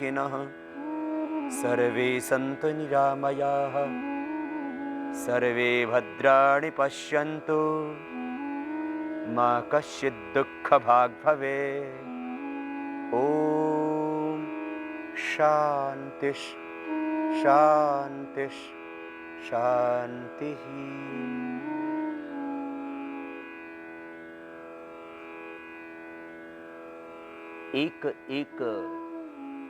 सुखिनः सर्वे सन्तु निरामयाः सर्वे भद्राणि पश्यन्तु मा कश्चित् दुःखभाग् भवेत्। ॐ शान्तिः शान्तिः शान्तिः। एक एक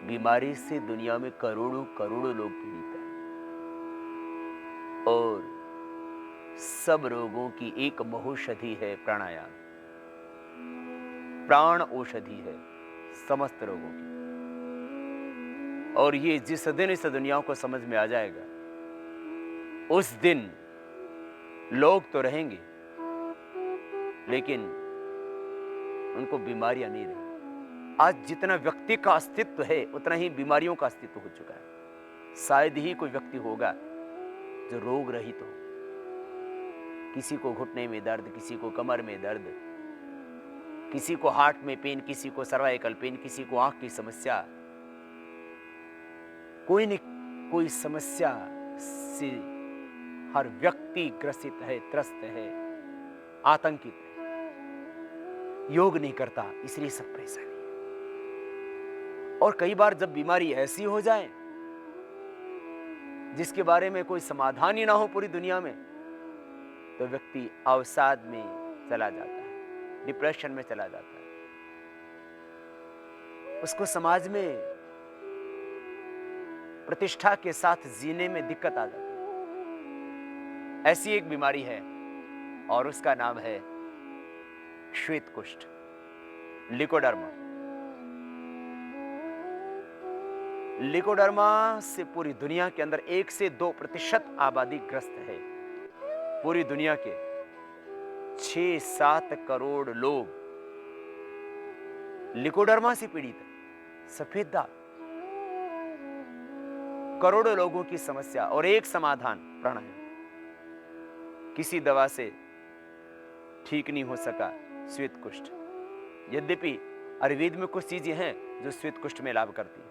बीमारी से दुनिया में करोड़ों करोड़ों लोग पीड़ित हैं और सब रोगों की एक महौषधि है प्राणायाम। प्राण औषधि है समस्त रोगों की। और ये जिस दिन इस दुनिया को समझ में आ जाएगा उस दिन लोग तो रहेंगे लेकिन उनको बीमारियां नहीं रहेंगी। आज जितना व्यक्ति का अस्तित्व है उतना ही बीमारियों का अस्तित्व हो चुका है। शायद ही कोई व्यक्ति होगा जो रोग रहित हो। किसी को घुटने में दर्द, किसी को कमर में दर्द, किसी को हार्ट में पेन, किसी को सर्वाइकल पेन, किसी को आंख की समस्या। कोई न कोई समस्या से हर व्यक्ति ग्रसित है, त्रस्त है, आतंकित है। योग नहीं करता इसलिए सब परेशानी है। और कई बार जब बीमारी ऐसी हो जाए जिसके बारे में कोई समाधान ही ना हो पूरी दुनिया में, तो व्यक्ति अवसाद में चला जाता है, डिप्रेशन में चला जाता है। उसको समाज में प्रतिष्ठा के साथ जीने में दिक्कत आ जाती है। ऐसी एक बीमारी है और उसका नाम है श्वेत कुष्ठ, लिकोडर्मा। लिकोडर्मा से पूरी दुनिया के अंदर 1 से 2% आबादी ग्रस्त है। पूरी दुनिया के 6-7 करोड़ लोग लिकोडर्मा से पीड़ित है। सफेद दाग, करोड़ों लोगों की समस्या और एक समाधान प्राणायाम। किसी दवा से ठीक नहीं हो सका श्वेत कुष्ठ। यद्यपि आयुर्वेद में कुछ चीजें हैं जो श्वेत कुष्ठ में लाभ करती हैं।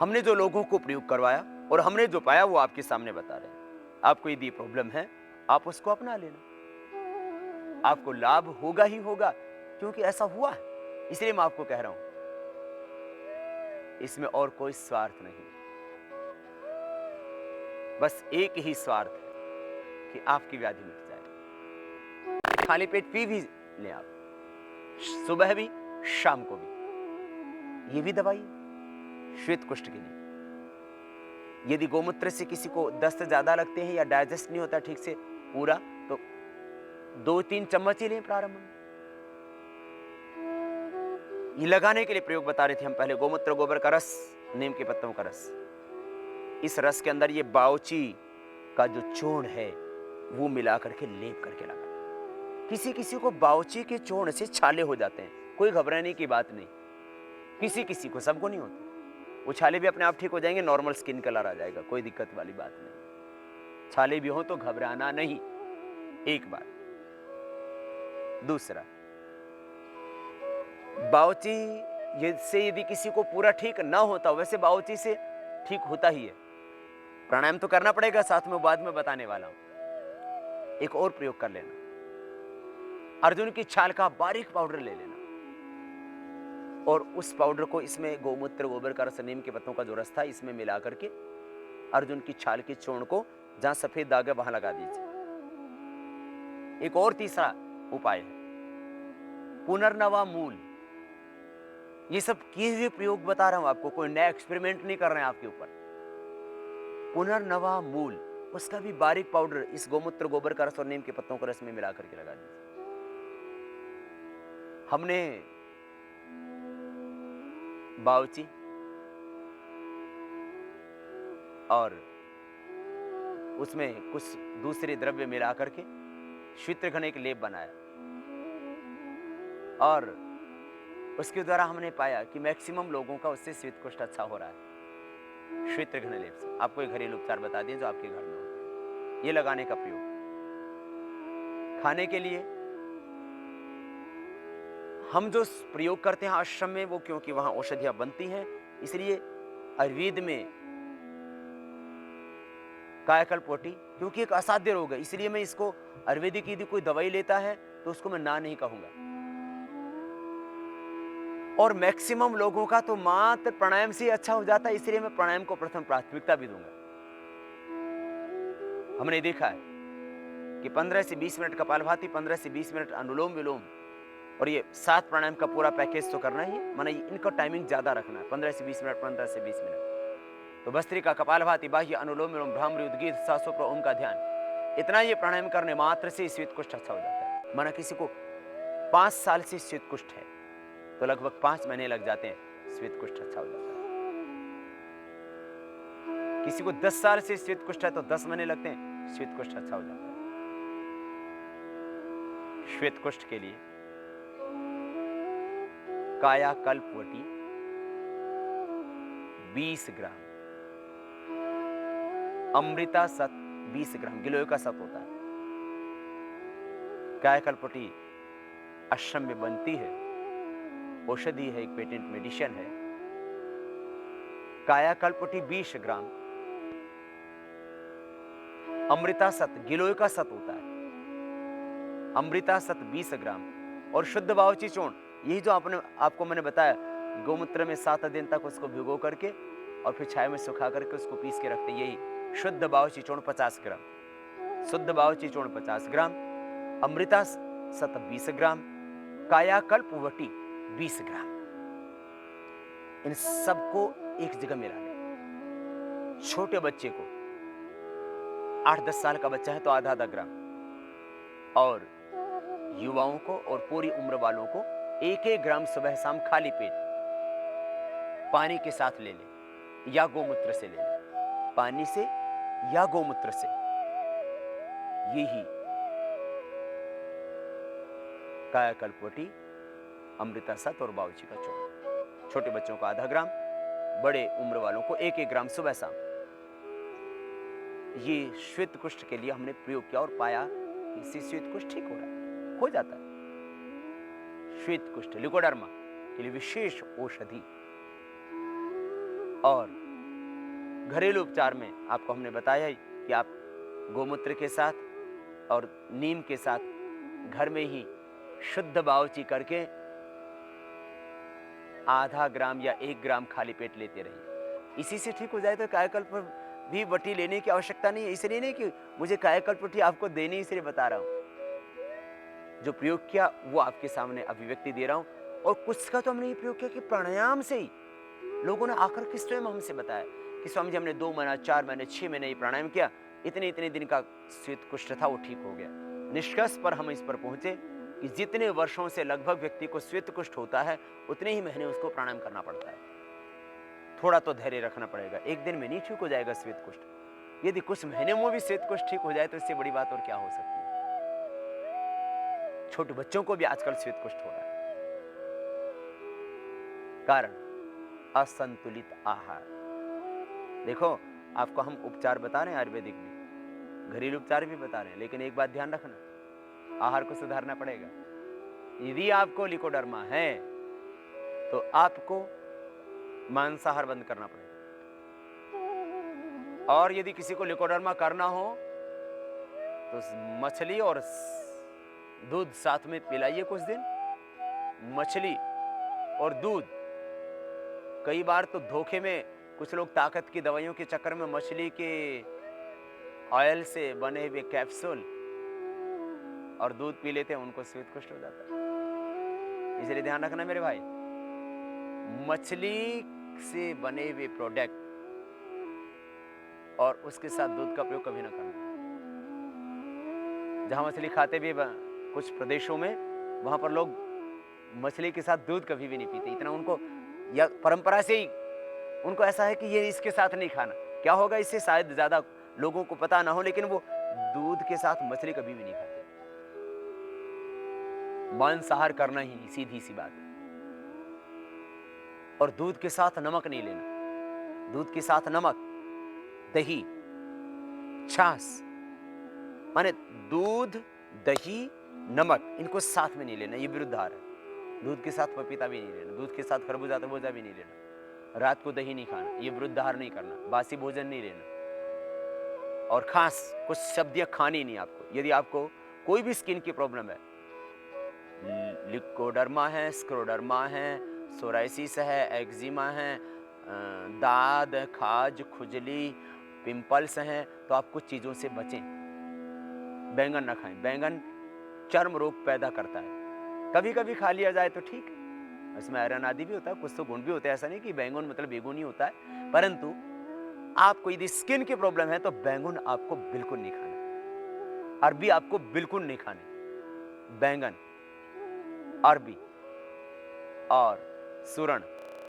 हमने जो लोगों को प्रयोग करवाया और हमने जो पाया वो आपके सामने बता रहे हैं। आपको यदि प्रॉब्लम है आप उसको अपना लेना, आपको लाभ होगा ही होगा, क्योंकि ऐसा हुआ है। इसलिए मैं आपको कह रहा हूं, इसमें और कोई स्वार्थ नहीं, बस एक ही स्वार्थ है कि आपकी व्याधि मिट जाए। खाली पेट पी भी लें आप, सुबह भी शाम को भी। ये भी दवाई है श्वेत कुष्ठ के लिए। यदि गोमूत्र से किसी को दस्त ज्यादा लगते हैं या डाइजेस्ट नहीं होता ठीक से पूरा, तो 2-3 चम्मच ही लें प्रारंभ में। ये लगाने के लिए प्रयोग बता रहे थे हम पहले। गोमूत्र, गोबर का रस, नीम के पत्तों का रस, इस रस के अंदर ये बाउची का जो चूर्ण है वो मिला करके लेप करके लगा। किसी किसी को बाउची के चूर्ण से छाले हो जाते हैं, कोई घबराने की बात नहीं। किसी किसी को, सबको नहीं होते। वो छाले भी अपने आप ठीक हो जाएंगे, नॉर्मल स्किन कलर आ जाएगा, कोई दिक्कत वाली बात नहीं। छाले भी हो तो घबराना नहीं, एक बात। दूसरा, बाउची से यदि किसी को पूरा ठीक ना होता, वैसे बाउची से ठीक होता ही है। प्राणायाम तो करना पड़ेगा, साथ में बाद में बताने वाला हूं। एक और प्रयोग कर लेना, अर्जुन की छाल का बारीक पाउडर ले लेना और उस पाउडर को इसमें गोमूत्र, गोबर का रस, नीम के पत्तों का जो रस था इसमें मिला करके अर्जुन की छाल के चूर्ण को जहां सफेद दाग है वहां लगा दीजिए। एक और तीसरा उपाय है पुनर्नवा मूल। ये सब किए हुए प्रयोग बता रहा हूं आपको, कोई नया एक्सपेरिमेंट नहीं कर रहे हैं आपके ऊपर। पुनर्नवा मूल, उसका भी बारीक पाउडर इस गोमूत्र, गोबर का रस और नीम के पत्तों के रस में मिला करके लगा दीजिए। हमने बाउची और उसमें कुछ दूसरे द्रव्य मिला करके श्वेतघन के लेप बनाया और उसके द्वारा हमने पाया कि मैक्सिमम लोगों का उससे श्वेत कुष्ठ अच्छा हो रहा है श्वेतघन लेप से। आपको एक घरेलू उपचार बता दें जो आपके घर में होते हैं। ये लगाने का प्रयोग खाने के लिए हम जो प्रयोग करते हैं आश्रम में वो क्योंकि वहां औषधियां बनती हैं, इसलिए आयुर्वेद में कायाकल्पवटी क्योंकि एक असाध्य रोग है, इसलिए मैं इसको आयुर्वेदिक यदि कोई दवाई लेता है तो उसको मैं ना नहीं कहूंगा। और मैक्सिमम लोगों का तो मात्र प्राणायाम से ही अच्छा हो जाता है, इसलिए मैं प्राणायाम को प्रथम प्राथमिकता भी दूंगा। हमने देखा है कि 15 से 20 मिनट कपालभाति, 15 से 20 मिनट अनुलोम विलोम, और ये 7 प्राणायाम का पूरा पैकेज तो करना ही है, माना इनका टाइमिंग ज्यादा रखना है, 15 से 20 मिनट, 15 से 20 मिनट। तो भस्त्रिका, कपालभाति, बाह्य, अनुलोम विलोम, भ्रामरी, उद्गीत, सासोप्र, ओम का ध्यान, इतना ये प्राणायाम करने मात्र से श्वेत कुष्ठ अच्छा हो जाता है। माना किसी को 5 साल से श्वेत कुष्ठ है तो लगभग 5 महीने लग जाते हैं, श्वेत कुष्ठ अच्छा हो जाता है। किसी को 10 साल से श्वेत कुष्ठ है तो 10 महीने लगते हैं, श्वेत कुष्ठ अच्छा हो जाता है। श्वेत कुष्ठ के लिए कायाकल्पवटी 20 ग्राम, अमृता सत 20 ग्राम, गिलोय का सत होता है। कायाकल्पवटी आश्रम में बनती है, औषधि है, एक पेटेंट मेडिसिन है। कायाकल्पवटी 20 ग्राम, अमृता सत गिलोय का सत होता है, अमृता सत 20 ग्राम, और शुद्ध बावची चूर्ण, यही जो आपको मैंने बताया, गोमूत्र में 7 दिन तक उसको भिगो करके और फिर छाया में सुखा करके उसको पीस के रखते, यही शुद्ध बावची चूर्ण 50 ग्राम, शुद्ध बावची चूर्ण 50 ग्राम, अमृता सत 20 ग्राम, कायाकल्पवटी 20 ग्राम। इन सबको एक जगह मिला लें। छोटे बच्चे को 8-10 साल का बच्चा है तो आधा ग्राम, और युवाओं को और पूरी उम्र वालों को 1-1 ग्राम सुबह शाम खाली पेट पानी के साथ ले लें या गोमूत्र से ले लें, पानी से या गोमूत्र से। यही कायाकल्पवटी, अमृता सत और बावची का चूर्ण। छोटे बच्चों को आधा ग्राम, बड़े उम्र वालों को 1-1 ग्राम सुबह शाम। ये श्वेत कुष्ठ के लिए हमने प्रयोग किया और पाया कि इससे श्वेत कुष्ठ ठीक हो रहा है, हो जाता है। श्वेत कुष्ठ लिकोडर्मा के लिए विशेष औषधि। और घरेलू उपचार में आपको हमने बताया ही कि आप गोमूत्र के साथ और नीम के साथ घर में ही शुद्ध बावची करके आधा ग्राम या 1 ग्राम खाली पेट लेते रहिए, इसी से ठीक हो जाए। तो कायाकल्प भी वटी लेने की आवश्यकता नहीं है, इसलिए नहीं कि मुझे कायाकल्पवटी आपको देनी, इसलिए बता रहा हूं। जो प्रयोग किया वो आपके सामने अभिव्यक्ति दे रहा हूं। और कुछ का तो हमने ये प्रयोग किया कि प्राणायाम से ही लोगों ने आकर के स्वयं हमसे बताया कि स्वामी जी हमने 2 महीना, 4 महीने, 6 महीने ये प्राणायाम किया, इतने दिन का श्वेत कुष्ठ था वो ठीक हो गया। निष्कर्ष पर हम इस पर पहुंचे कि जितने वर्षों से लगभग व्यक्ति को श्वेत कुष्ठ होता है उतने ही महीने उसको प्राणायाम करना पड़ता है। थोड़ा तो धैर्य रखना पड़ेगा, एक दिन में नहीं ठीक हो जाएगा श्वेत कुष्ठ। यदि कुछ महीने में भी श्वेत कुष्ठ ठीक हो जाए तो इससे बड़ी बात और क्या हो सकती है। छोटे बच्चों को भी आजकल श्वेत कुष्ठ हो रहा है, कारण असंतुलित आहार। देखो आपको हम उपचार बता रहे हैं, आयुर्वेदिक भी, घरेलू उपचार भी बता रहे हैं, लेकिन एक बात ध्यान रखना, आहार को सुधारना पड़ेगा। यदि आपको लिकोडर्मा है तो आपको मांसाहार बंद करना पड़ेगा, और यदि किसी को लिकोडर्मा करना हो तो मछली और दूध साथ में पिलाइए कुछ दिन। मछली और दूध, कई बार तो धोखे में कुछ लोग ताकत की दवाइयों के चक्कर में मछली के ऑयल से बने हुए कैप्सूल और दूध पी लेते हैं, उनको श्वेत कुष्ठ हो जाता है। इसलिए ध्यान रखना मेरे भाई, मछली से बने हुए प्रोडक्ट और उसके साथ दूध का प्रयोग कभी ना करना। जहां मछली खाते भी कुछ प्रदेशों में, वहां पर लोग मछली के साथ दूध कभी भी नहीं पीते, इतना उनको या परंपरा से ही उनको ऐसा है कि ये इसके साथ नहीं खाना। क्या होगा इससे शायद ज्यादा लोगों को पता ना हो, लेकिन वो दूध के साथ मछली कभी भी नहीं खाते। मांसाहार करना ही सीधी सी बात है। और दूध के साथ नमक नहीं लेना, दूध के साथ नमक, दही, छाछ, माने दूध, दही, नमक, इनको साथ में नहीं लेना, ये विरुद्ध आहार है। दूध के साथ पपीता भी नहीं लेना, दूध के साथ खरबूजा तरबूजा भी नहीं लेना, रात को दही नहीं खाना, ये वृद्धाहार नहीं करना, बासी भोजन नहीं लेना, और खास कुछ सब्जियां खानी नहीं आपको। यदि आपको कोई भी स्किन की प्रॉब्लम है, लिकोडर्मा है, स्क्रोडर्मा है, सोराइसिस है, एक्जिमा है, दाद, खाज, खुजली, पिंपल्स हैं, तो आप कुछ चीज़ों से बचें। बैंगन ना खाएं, बैंगन चर्म रोग पैदा करता है। कभी कभी खा लिया जाए तो ठीक है, इसमें आयरन आदि भी होता है, कुछ तो गुण भी होते हैं, ऐसा नहीं कि बैंगन मतलब बेगुन ही होता है। परंतु आपको यदि स्किन की प्रॉब्लम है तो बैंगन आपको बिल्कुल नहीं खाना, अरबी आपको बिल्कुल नहीं खानी। बैंगन, अरबी और सुरण